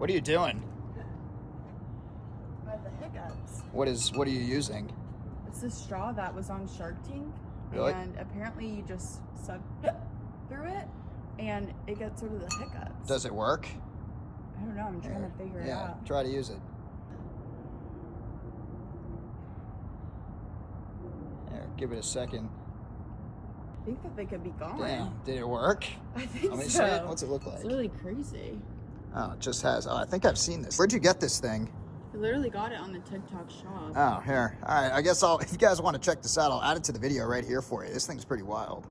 What are you doing? I have the hiccups. What are you using? It's this straw that was on Shark Tank. Really? And apparently you just suck through it and it gets rid of the hiccups. Does it work? I don't know. I'm trying to figure it Yeah, out. try to use it. There, give it a second. I think that they could be gone. Damn, did it work? I think Let me so. see it. What's it look like? It's really crazy. Oh, it just has. Oh, I think I've seen this. Where'd you get this thing? I literally got it on the TikTok shop. Oh, here. All right, I guess if you guys want to check this out, I'll add it to the video right here for you. This thing's pretty wild.